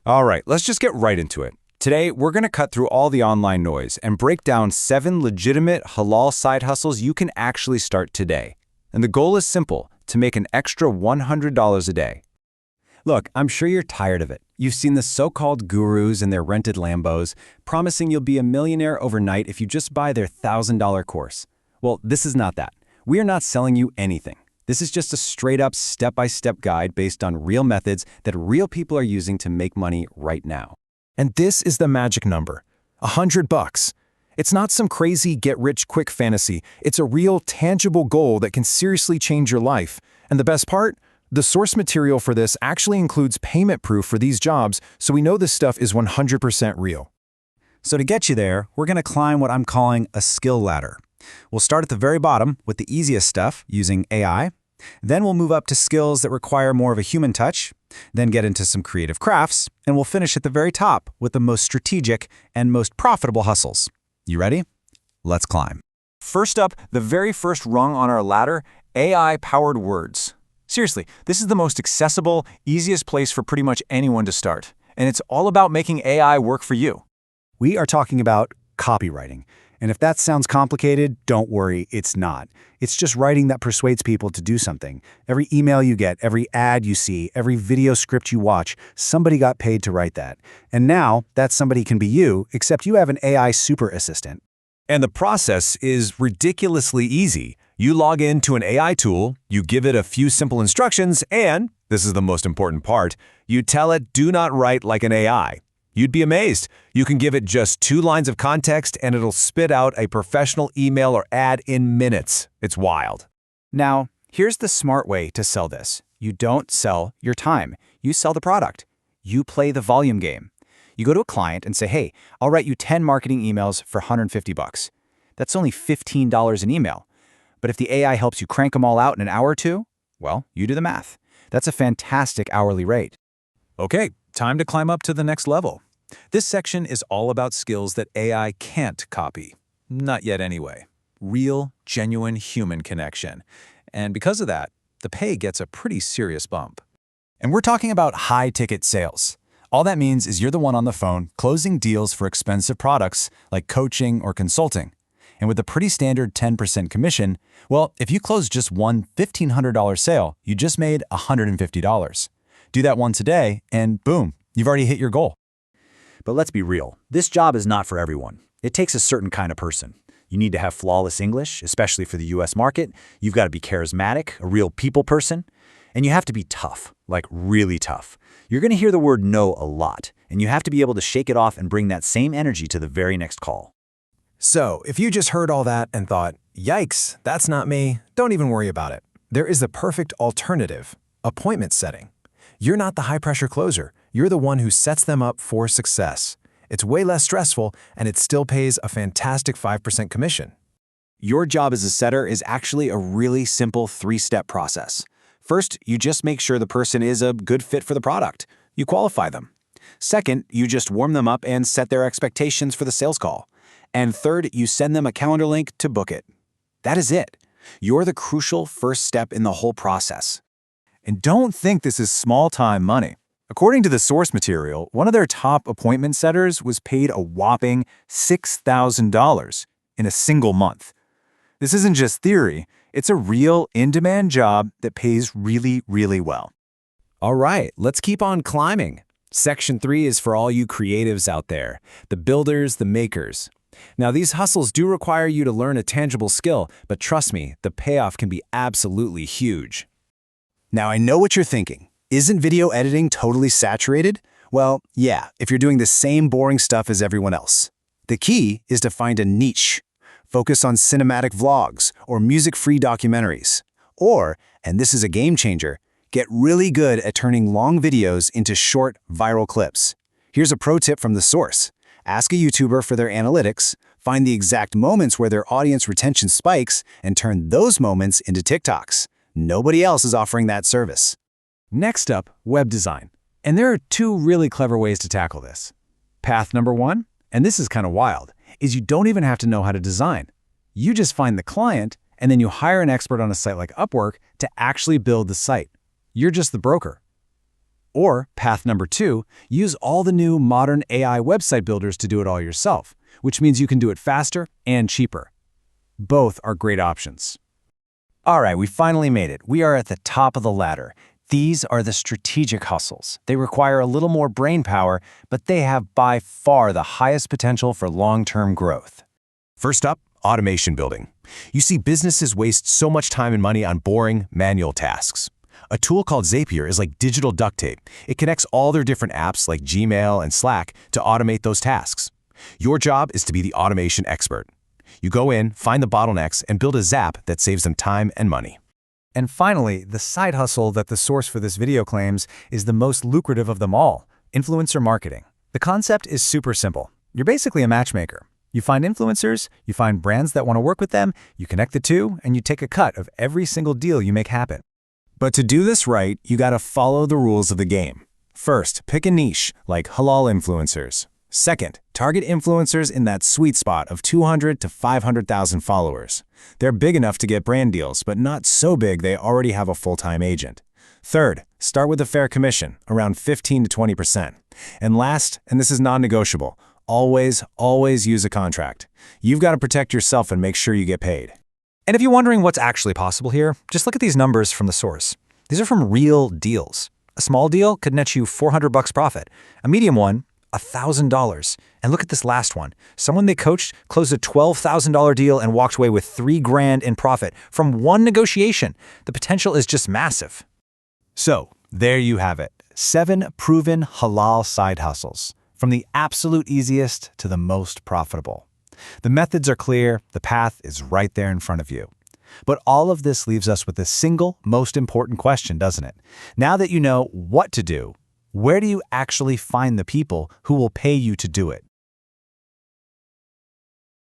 All right, let's just get right into it. Today, we're going to cut through all the online noise and break down 7 legitimate halal side hustles you can actually start today. And the goal is simple, to make an extra $100 a day. Look, I'm sure you're tired of it. You've seen the so-called gurus and their rented Lambos promising you'll be a millionaire overnight if you just buy their $1,000 course. Well, this is not that. We are not selling you anything. This is just a straight-up step-by-step guide based on real methods that real people are using to make money right now. And this is the magic number, $100. It's not some crazy get-rich-quick fantasy. It's a real, tangible goal that can seriously change your life. And the best part? The source material for this actually includes payment proof for these jobs, so we know this stuff is 100% real. So to get you there, we're going to climb what I'm calling a skill ladder. We'll start at the very bottom with the easiest stuff using AI. Then we'll move up to skills that require more of a human touch, then get into some creative crafts, and we'll finish at the very top with the most strategic and most profitable hustles. You ready? Let's climb. First up, the very first rung on our ladder, AI-powered words. Seriously, this is the most accessible, easiest place for pretty much anyone to start. And it's all about making AI work for you. We are talking about copywriting. And if that sounds complicated, don't worry, it's not. It's just writing that persuades people to do something. Every email you get, every ad you see, every video script you watch, somebody got paid to write that. And now, that somebody can be you, except you have an AI super assistant. And the process is ridiculously easy. You log into an AI tool, you give it a few simple instructions, and, this is the most important part, you tell it, do not write like an AI. You'd be amazed. You can give it just 2 lines of context and it'll spit out a professional email or ad in minutes. It's wild. Now, here's the smart way to sell this. You don't sell your time. You sell the product. You play the volume game. You go to a client and say, hey, I'll write you 10 marketing emails for $150. That's only $15 an email. But if the AI helps you crank them all out in an hour or 2, well, you do the math. That's a fantastic hourly rate. Okay, time to climb up to the next level. This section is all about skills that AI can't copy. Not yet anyway. Real, genuine human connection. And because of that, the pay gets a pretty serious bump. And we're talking about high-ticket sales. All that means is you're the one on the phone closing deals for expensive products like coaching or consulting. And with a pretty standard 10% commission, well, if you close just one $1,500 sale, you just made $150. Do that once a day, and boom, you've already hit your goal. But let's be real. This job is not for everyone. It takes a certain kind of person. You need to have flawless English, especially for the US market. You've got to be charismatic, a real people person. And you have to be tough, like really tough. You're going to hear the word no a lot, and you have to be able to shake it off and bring that same energy to the very next call. So, if you just heard all that and thought, yikes, that's not me, don't even worry about it. There is the perfect alternative, appointment setting. You're not the high-pressure closer. You're the one who sets them up for success. It's way less stressful, and it still pays a fantastic 5% commission. Your job as a setter is actually a really simple 3-step process. First, you just make sure the person is a good fit for the product. You qualify them. Second, you just warm them up and set their expectations for the sales call. And third, you send them a calendar link to book it. That is it. You're the crucial first step in the whole process. And don't think this is small-time money. According to the source material, one of their top appointment setters was paid a whopping $6,000 in a single month. This isn't just theory. It's a real in-demand job that pays really, really well. All right, let's keep on climbing. Section 3 is for all you creatives out there, the builders, the makers. Now, these hustles do require you to learn a tangible skill, but trust me, the payoff can be absolutely huge. Now, I know what you're thinking. Isn't video editing totally saturated? Well, yeah, if you're doing the same boring stuff as everyone else. The key is to find a niche. Focus on cinematic vlogs or music-free documentaries. Or, and this is a game changer, get really good at turning long videos into short, viral clips. Here's a pro tip from the source. Ask a YouTuber for their analytics, find the exact moments where their audience retention spikes, and turn those moments into TikToks. Nobody else is offering that service. Next up, web design. And there are 2 really clever ways to tackle this. Path number 1, and this is kind of wild, is you don't even have to know how to design. You just find the client, and then you hire an expert on a site like Upwork to actually build the site. You're just the broker. Or, path number 2, use all the new modern AI website builders to do it all yourself, which means you can do it faster and cheaper. Both are great options. All right, we finally made it. We are at the top of the ladder. These are the strategic hustles. They require a little more brain power, but they have by far the highest potential for long-term growth. First up, automation building. You see, businesses waste so much time and money on boring, manual tasks. A tool called Zapier is like digital duct tape. It connects all their different apps like Gmail and Slack to automate those tasks. Your job is to be the automation expert. You go in, find the bottlenecks, and build a Zap that saves them time and money. And finally, the side hustle that the source for this video claims is the most lucrative of them all, influencer marketing. The concept is super simple. You're basically a matchmaker. You find influencers, you find brands that want to work with them, you connect the two, and you take a cut of every single deal you make happen. But to do this right, you gotta follow the rules of the game. First, pick a niche, like halal influencers. Second, target influencers in that sweet spot of 200 to 500,000 followers. They're big enough to get brand deals, but not so big they already have a full-time agent. Third, start with a fair commission, around 15 to 20%. And last, and this is non-negotiable, always use a contract. You've got to protect yourself and make sure you get paid. And if you're wondering what's actually possible here, just look at these numbers from the source. These are from real deals. A small deal could net you $400 profit. A medium one, $1,000. And look at this last one. Someone they coached closed a $12,000 deal and walked away with $3,000 in profit from one negotiation. The potential is just massive. So, there you have it. 7 proven halal side hustles, from the absolute easiest to the most profitable. The methods are clear, the path is right there in front of you. But all of this leaves us with the single most important question, doesn't it? Now that you know what to do, where do you actually find the people who will pay you to do it?